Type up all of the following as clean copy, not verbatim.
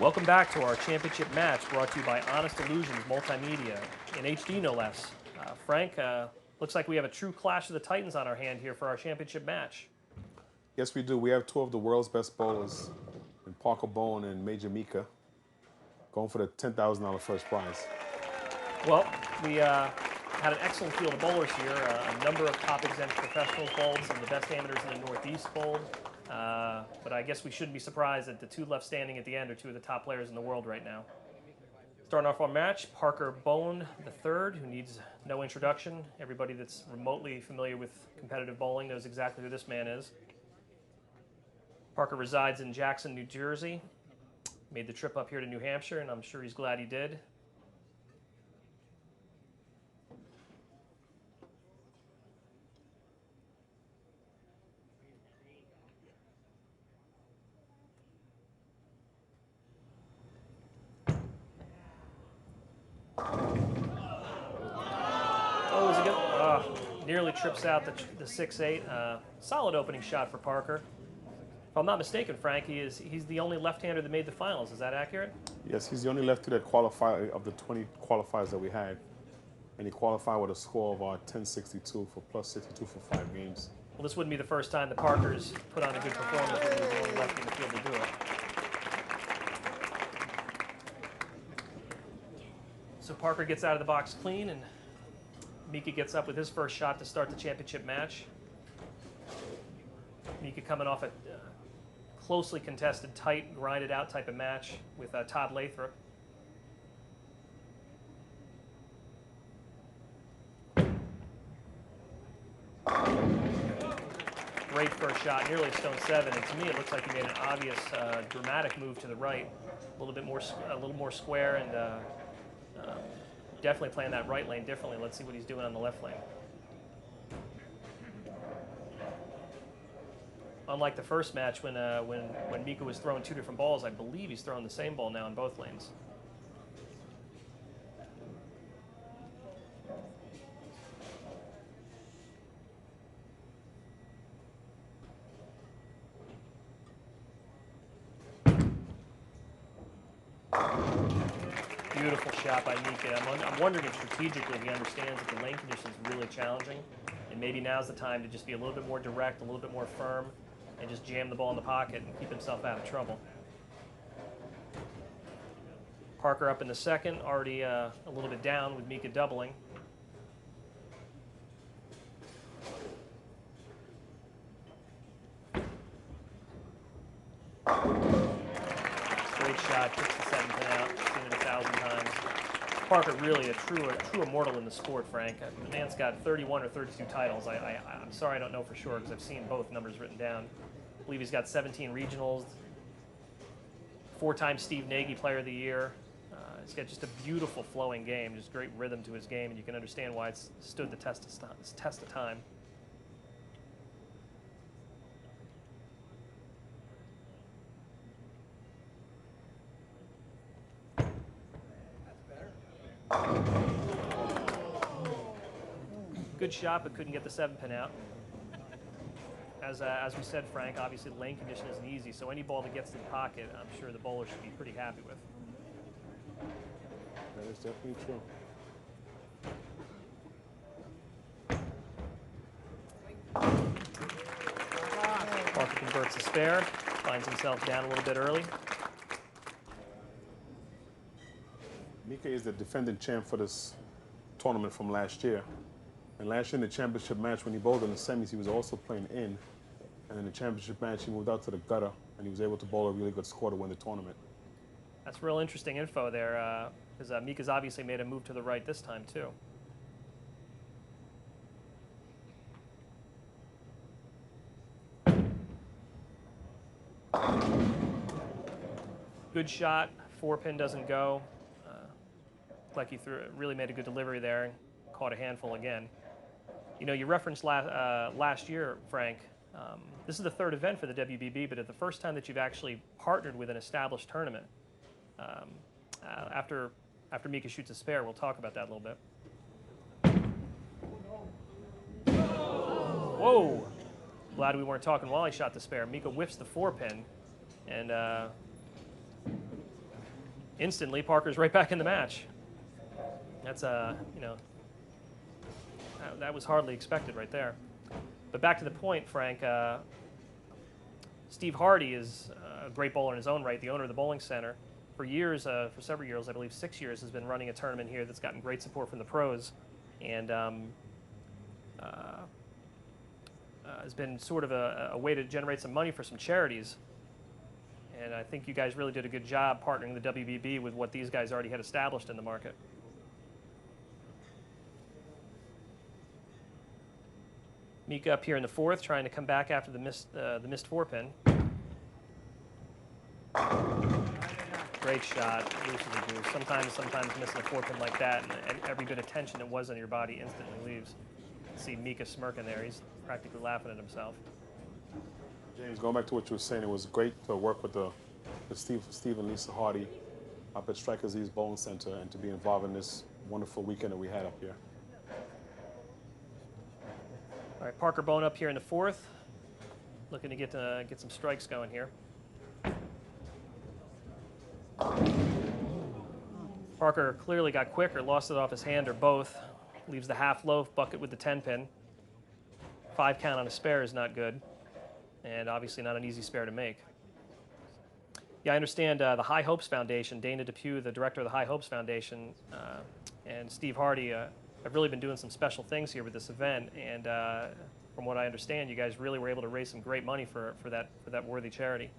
Welcome back to our championship match brought to you by Honest Illusions Multimedia, in HD no less. Frank, looks like we have a true clash of the titans on our hand here for our championship match. Yes, we do. We have two of the world's best bowlers, in Parker Bowen and Major Mika, going for the $10,000 first prize. Well, we had an excellent field of bowlers here. A number of top-exempt professionals bowled, some of the best amateurs in the Northeast bowled. But I guess we shouldn't be surprised that the two left standing at the end are two of the top players in the world right now. Starting off our match, Parker Bowen III, who needs no introduction. Everybody that's remotely familiar with competitive bowling knows exactly who this man is. Parker resides in Jackson, New Jersey. Made the trip up here to New Hampshire, and I'm sure he's glad he did. Oh, is it good? Nearly trips out the 6-8. Solid opening shot for Parker. If I'm not mistaken, Frank, he's the only left-hander that made the finals. Is that accurate? Yes, he's the only lefty that qualified of the 20 qualifiers that we had. And he qualified with a score of 1062 for plus 62 for 5 games. Well, this wouldn't be the first time that Parker's put on a good performance when he was the only lefty in the field to do it. So Parker gets out of the box clean, and Mika gets up with his first shot to start the championship match. Mika coming off a closely contested, tight, grinded out type of match with Todd Lathrop. Great first shot, nearly a stone 7, and to me it looks like he made an obvious, dramatic move to the right, a little more square, and definitely playing that right lane differently. Let's see what he's doing on the left lane. Unlike the first match when Mika was throwing two different balls, I believe he's throwing the same ball now in both lanes. Beautiful shot by Mika. I'm wondering if strategically he understands that the lane condition is really challenging, and maybe now's the time to just be a little bit more direct, a little bit more firm, and just jam the ball in the pocket and keep himself out of trouble. Parker up in the second, already a little bit down with Mika doubling. Great shot, kicks the 7 pin out, seen it 1,000 times. Parker really a true immortal in the sport, Frank. The man's got 31 or 32 titles. I'm sorry I don't know for sure because I've seen both numbers written down. I believe he's got 17 regionals, 4-time Steve Nagy Player of the Year. He's got just a beautiful flowing game, just great rhythm to his game, and you can understand why it's stood the test of time. Good shot, but couldn't get the 7 pin out. As we said, Frank, obviously the lane condition isn't easy, so any ball that gets in the pocket, I'm sure the bowler should be pretty happy with. That is definitely true. Parker converts the spare, finds himself down a little bit early. Mika is the defending champ for this tournament from last year. And last year in the championship match, when he bowled in the semis, he was also playing in. And in the championship match, he moved out to the gutter, and he was able to bowl a really good score to win the tournament. That's real interesting info there, because Mika's obviously made a move to the right this time, too. Good shot, 4 pin doesn't go. Like he really made a good delivery there and caught a handful again. You know, you referenced last year, Frank. This is the 3rd event for the WBB, but it's the first time that you've actually partnered with an established tournament. After Mika shoots a spare, we'll talk about that a little bit. Whoa! Glad we weren't talking while he shot the spare. Mika whiffs the 4 pin, and instantly, Parker's right back in the match. That's, you know, that was hardly expected right there. But back to the point, Frank, Steve Hardy is a great bowler in his own right, the owner of the bowling center. For years, for several years, I believe 6 years, has been running a tournament here that's gotten great support from the pros, and has been sort of a way to generate some money for some charities. And I think you guys really did a good job partnering the WBB with what these guys already had established in the market. Mika up here in the fourth, trying to come back after the missed 4-pin. Great shot, loose as a goose. Sometimes missing a 4-pin like that, and every bit of tension that was on your body instantly leaves. See Mika smirking there. He's practically laughing at himself. James, going back to what you were saying, it was great to work with Steve and Lisa Hardy up at Strikers East Bowling Center and to be involved in this wonderful weekend that we had up here. All right, Parker Bone up here in the fourth, looking to get some strikes going here. Parker clearly got quick or lost it off his hand or both. Leaves the half loaf bucket with the 10-pin. 5 count on a spare is not good, and obviously not an easy spare to make. Yeah, I understand the High Hopes Foundation, Dana Depew, the director of the High Hopes Foundation, and Steve Hardy have really been doing some special things here with this event, and from what I understand, you guys really were able to raise some great money for that worthy charity.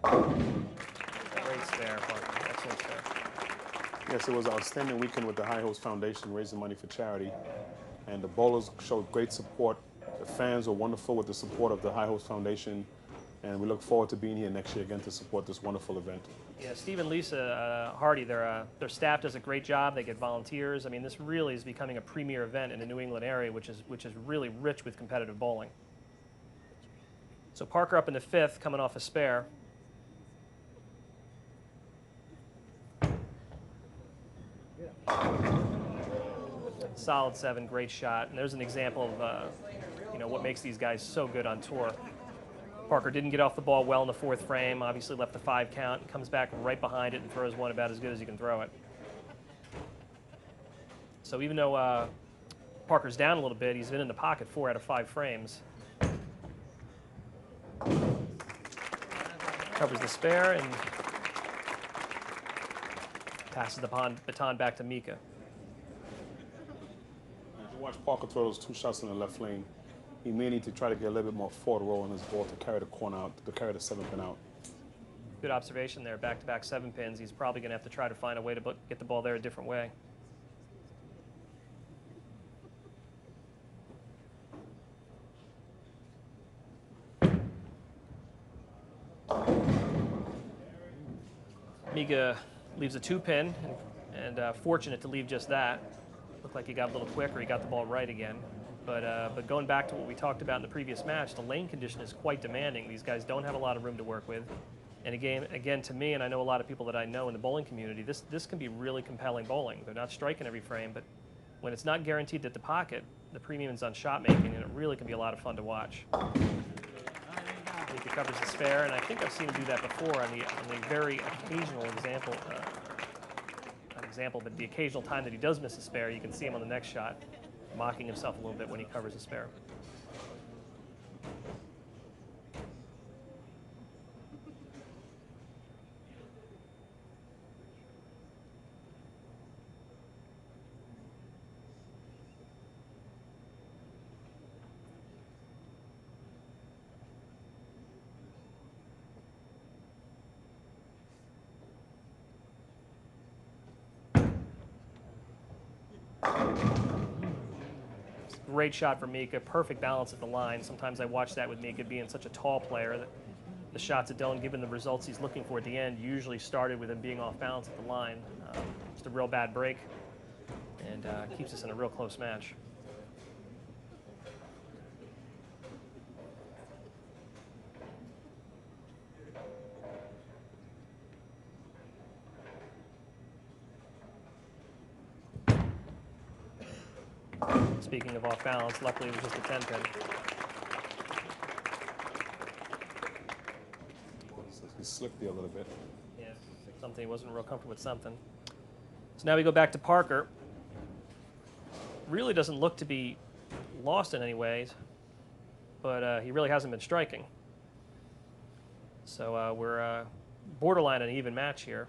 Great spare, Parker. Excellent spare. Yes, it was an outstanding weekend with the High Hopes Foundation raising money for charity, and the bowlers showed great support. The fans were wonderful with the support of the High Hopes Foundation, and we look forward to being here next year again to support this wonderful event. Yeah, Steve and Lisa Hardy, their staff does a great job. They get volunteers. I mean, this really is becoming a premier event in the New England area, which is really rich with competitive bowling. So Parker up in the fifth, coming off a spare. Solid 7, great shot. And there's an example of you know, what makes these guys so good on tour. Parker didn't get off the ball well in the fourth frame, obviously left the 5 count, comes back right behind it and throws one about as good as you can throw it. So even though Parker's down a little bit, he's been in the pocket 4 out of 5 frames. Covers the spare and passes the baton back to Mika. If you watch Parker throw those 2 shots in the left lane, he may need to try to get a little bit more forward roll in his ball to carry the corner out, to carry the 7-pin out. Good observation there, back-to-back 7 pins. He's probably going to have to try to find a way to get the ball there a different way. Mika leaves a 2-pin, and fortunate to leave just that. Looked like he got a little quicker. He got the ball right again. But going back to what we talked about in the previous match, the lane condition is quite demanding. These guys don't have a lot of room to work with. And again, to me, and I know a lot of people that I know in the bowling community, this can be really compelling bowling. They're not striking every frame, but when it's not guaranteed at the pocket, the premium is on shot making, and it really can be a lot of fun to watch. He covers the spare, and I think I've seen him do that before on the very occasional example. Not example, but the occasional time that he does miss a spare, you can see him on the next shot, mocking himself a little bit when he covers a spare. Great shot for Mika, perfect balance at the line. Sometimes I watch that with Mika being such a tall player that the shots that don't give him the results he's looking for at the end usually started with him being off balance at the line. Just a real bad break, and keeps us in a real close match. Speaking of off balance, luckily it was just a 10-pin. He slipped there a little bit. Yeah. something. He wasn't real comfortable with something. So now we go back to Parker. Really doesn't look to be lost in any ways, but he really hasn't been striking. So we're borderline an even match here.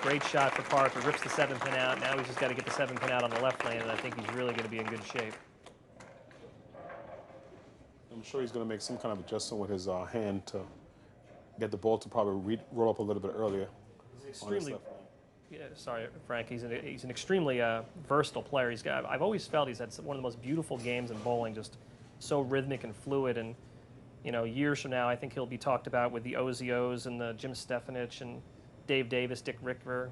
Great shot for Parker. Rips the 7-pin out. Now he's just got to get the 7-pin out on the left lane, and I think he's really going to be in good shape. I'm sure he's going to make some kind of adjustment with his hand to get the ball to probably roll up a little bit earlier. He's extremely, yeah, sorry, Frank. He's an extremely versatile player. I've always felt he's had one of the most beautiful games in bowling, just so rhythmic and fluid. And you know, years from now, I think he'll be talked about with the Ozios and the Jim Stefanich and Dave Davis, Dick Rickver,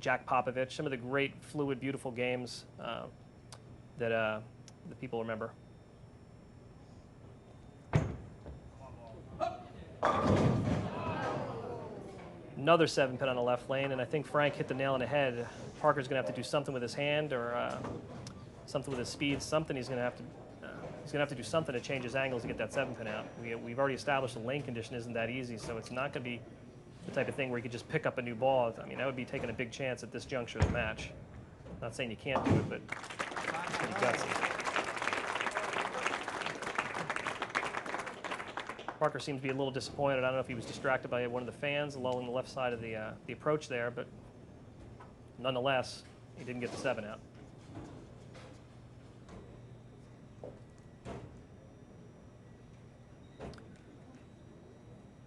Jack Popovich, some of the great, fluid, beautiful games that people remember. Another 7-pin on the left lane, and I think Frank hit the nail on the head. Parker's going to have to do something with his hand or something with his speed. Something he's going to have to do something to change his angles to get that 7-pin out. We've already established the lane condition isn't that easy, so it's not going to be the type of thing where you could just pick up a new ball. I mean, that would be taking a big chance at this juncture of the match. Not saying you can't do it, but it's pretty gutsy. Parker seemed to be a little disappointed. I don't know if he was distracted by one of the fans along the left side of the approach there, but nonetheless, he didn't get the 7 out.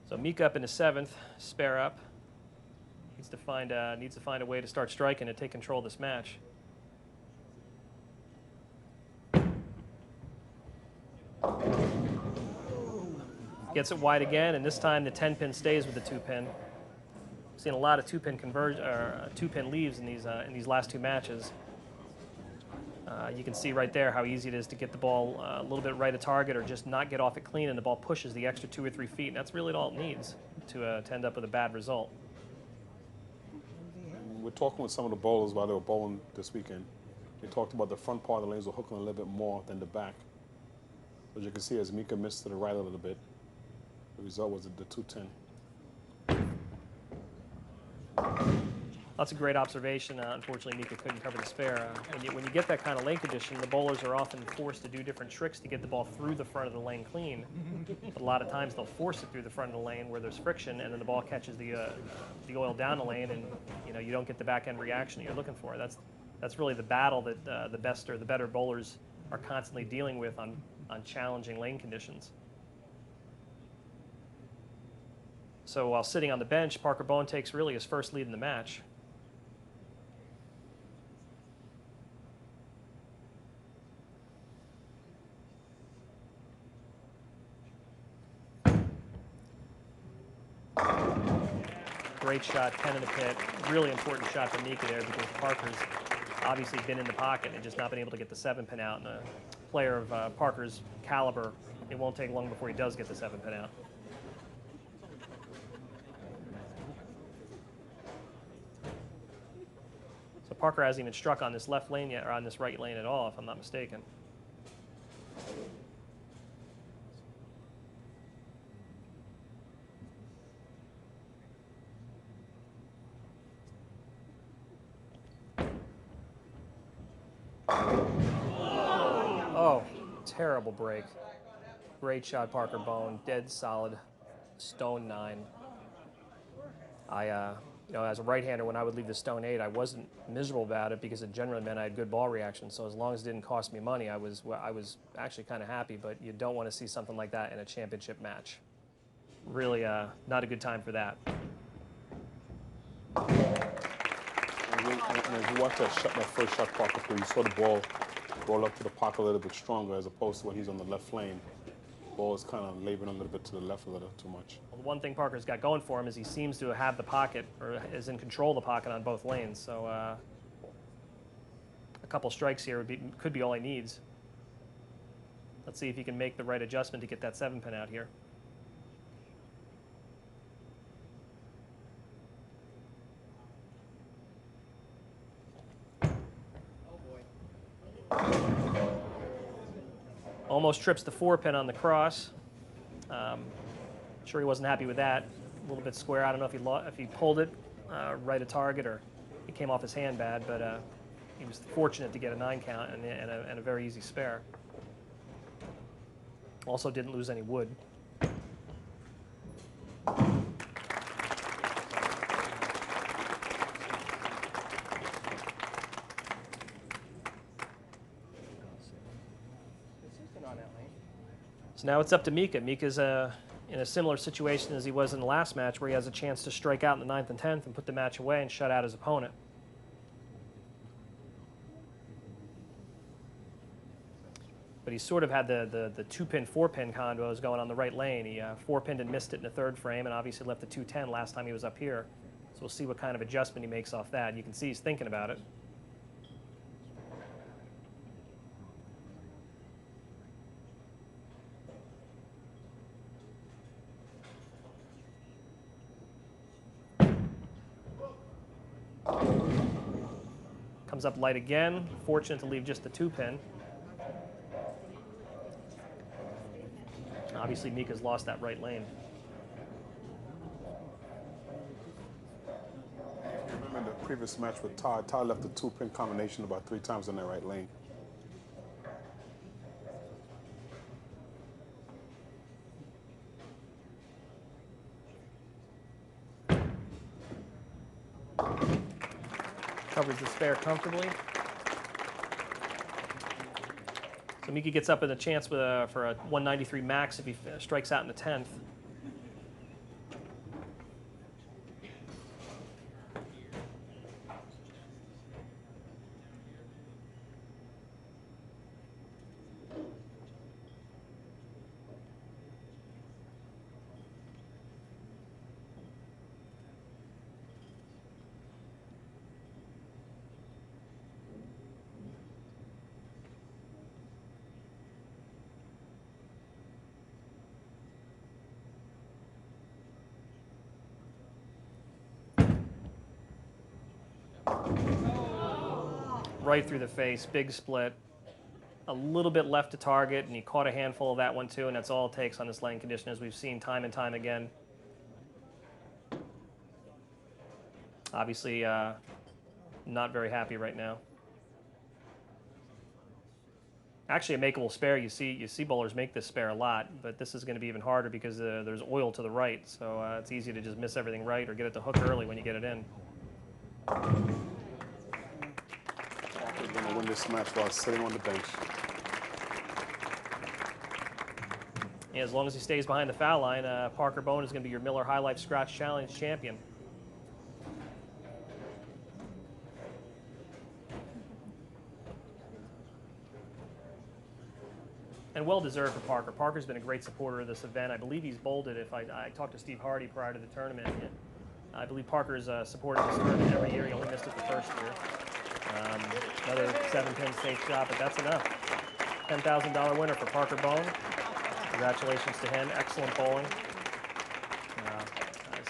So Mika up in the 7th, spare up. Needs to find a way to start striking and take control of this match. Gets it wide again, and this time the 10-pin stays with the 2-pin. Seen a lot of 2-pin leaves in these last two matches. You can see right there how easy it is to get the ball a little bit right of target or just not get off it clean, and the ball pushes the extra 2 or 3 feet, and that's really all it needs to end up with a bad result. We're talking with some of the bowlers while they were bowling this weekend. They talked about the front part of the lanes were hooking a little bit more than the back. As you can see, as Mika missed to the right a little bit, the result was the 210. That's a great observation. Unfortunately, Mika couldn't cover the spare. When you get that kind of lane condition, the bowlers are often forced to do different tricks to get the ball through the front of the lane clean. But a lot of times they'll force it through the front of the lane where there's friction, and then the ball catches the oil down the lane, and you don't get the back end reaction you're looking for. That's really the battle that the best or the better bowlers are constantly dealing with on challenging lane conditions. So while sitting on the bench, Parker Bowen takes really his first lead in the match. Great shot, 10 in the pit. Really important shot for Mika there because Parker's obviously been in the pocket and just not been able to get the 7-pin out. And a player of Parker's caliber, it won't take long before he does get the 7-pin out. So Parker hasn't even struck on this left lane yet, or on this right lane at all, if I'm not mistaken. Oh, terrible break. Great shot, Parker Bowen. Dead solid, stone 9. As a right-hander, when I would leave the stone 8, I wasn't miserable about it because it generally meant I had good ball reaction. So as long as it didn't cost me money, I was actually kind of happy. But you don't want to see something like that in a championship match. Really, not a good time for that. And as you watch that first shot Parker threw, you saw the ball roll up to the pocket a little bit stronger as opposed to when he's on the left lane. The ball is kind of laboring a little bit to the left a little too much. Well, the one thing Parker's got going for him is he seems to have the pocket, or is in control of the pocket on both lanes. So a couple strikes here could be all he needs. Let's see if he can make the right adjustment to get that 7-pin out here. Almost trips the 4-pin on the cross. Sure he wasn't happy with that. A little bit square. I don't know if he pulled it right at target or it came off his hand bad, but he was fortunate to get a 9 count and a very easy spare. Also didn't lose any wood. So now it's up to Mika. Mika's in a similar situation as he was in the last match, where he has a chance to strike out in the 9th and 10th and put the match away and shut out his opponent. But he sort of had the 2-pin, 4-pin combos going on the right lane. He 4-pinned and missed it in the 3rd frame, and obviously left the 2-10 last time he was up here. So we'll see what kind of adjustment he makes off that. You can see he's thinking about it. Comes up light again. Fortunate to leave just the 2-pin. Obviously, Mika's lost that right lane. Remember the previous match with Todd? Todd left the 2-pin combination about 3 times in that right lane. Covers the spare comfortably. So Mika gets up in a chance for a 193 max if he strikes out in the 10th. Right through the face, big split. A little bit left to target, and he caught a handful of that one too, and that's all it takes on this lane condition, as we've seen time and time again. Obviously, not very happy right now. Actually, a makeable spare. You see bowlers make this spare a lot, but this is going to be even harder because there's oil to the right, so it's easy to just miss everything right or get it to hook early when you get it in. He's going to win this match while sitting on the bench. Yeah, as long as he stays behind the foul line, Parker Bohn is going to be your Miller Lite Scratch Challenge champion. And well-deserved for Parker. Parker's been a great supporter of this event. I believe he's bolded. If I talked to Steve Hardy prior to the tournament, I believe Parker's supported this tournament every year. He only missed it the first year. Another 7-pin safe shot, but that's enough. $10,000 winner for Parker Bohn. Congratulations to him. Excellent bowling.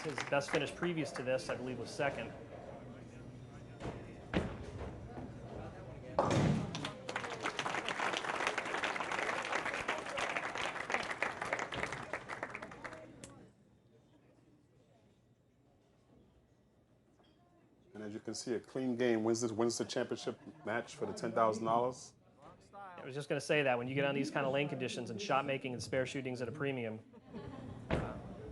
His best finish previous to this, I believe, was 2nd. And as you can see, a clean game wins the championship match for the $10,000. I was just going to say that when you get on these kind of lane conditions and shot making and spare shootings at a premium,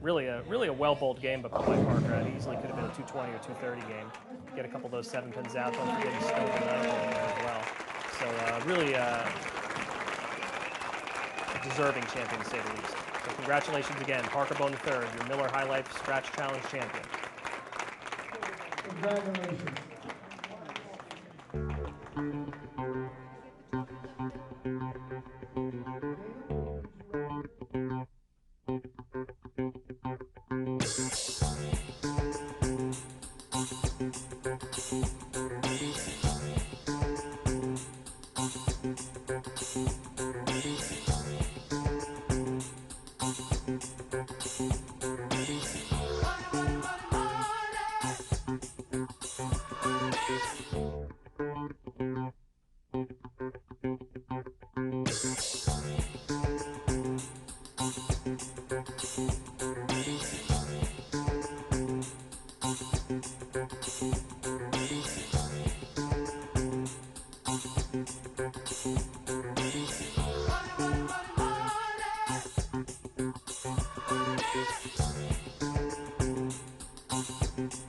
really a well-bowled game, but by Parker, it easily could have been a 220 or 230 game. Get a couple of those 7-pins out. Don't forget he's stoned another one there as well. So really a deserving champion, to say the least. So congratulations again, Parker Bohn III, your Miller Lite Scratch Challenge champion. Congratulations. Thank you.